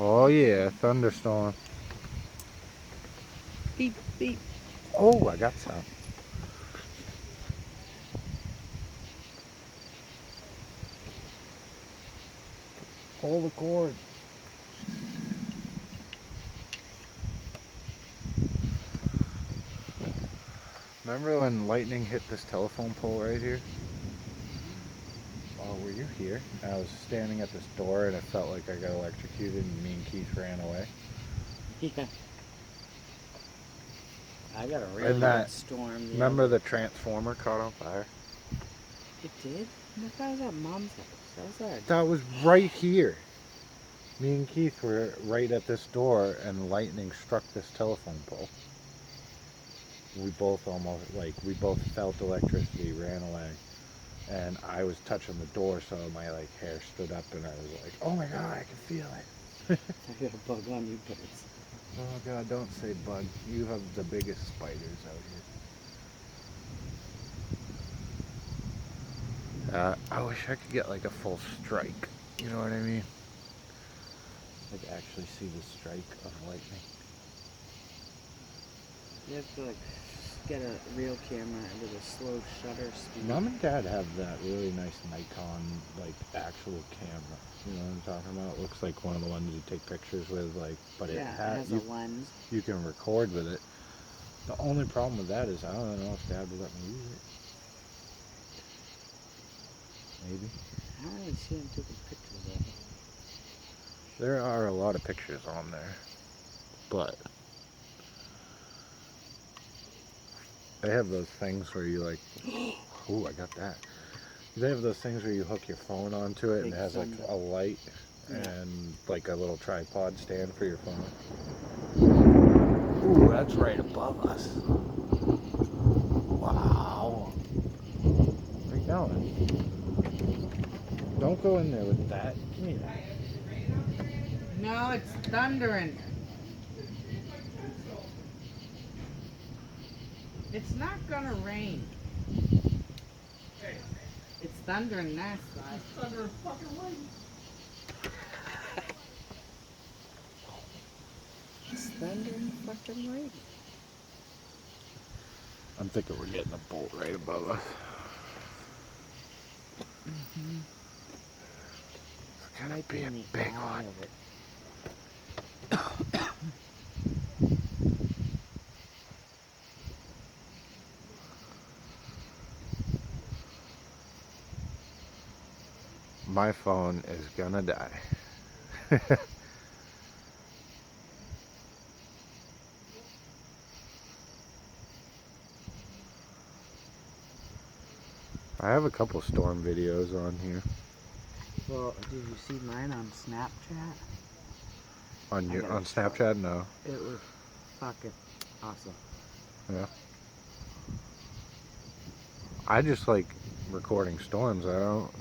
Oh yeah, thunderstorm. Beep, beep. Oh, I got some. Pull the cord. Remember when lightning hit this telephone pole right here? Oh, were you here? I was standing at this door and it felt like I got electrocuted and me and Keith ran away. Yeah. I got a really And good that, storm the remember other. the transformer caught on fire? It did? No, that was at Mom's house. That was our. That was right here. Me and Keith were right at this door and lightning struck this telephone pole. We both almost, we both felt electricity, ran away. And I was touching the door, so my hair stood up, and I was like, "Oh my god, I can feel it!" I got a bug on you, but it's. Oh god, don't say bug. You have the biggest spiders out here. I wish I could get a full strike. You know what I mean? Actually see the strike of lightning. You have to get a real camera with a slow shutter speed. Mom and Dad have that really nice Nikon actual camera. You know what I'm talking about? It looks like one of the ones you take pictures with, but Yeah, it has a lens. you can record with it. The only problem with that is I don't know if Dad would let me use it. Maybe. I don't really see him taking pictures of it. There are a lot of pictures on there, but they have those things where you ooh, I got that. They have those things where you hook your phone onto it and it has a light and a little tripod stand for your phone. Ooh, that's right above us. Wow. Where are you going? Don't go in there with that. Come here. No, it's thundering. It's not gonna rain. It's thundering that side. It's thundering fucking rain. It's thundering fucking rain. I'm thinking we're getting a bolt right above us. Mm-hmm. It's gonna be a big one. Of it. My phone is gonna die. I have a couple storm videos on here. Well, did you see mine on Snapchat? On Snapchat? No. It was fucking awesome. Yeah. I just like recording storms. I don't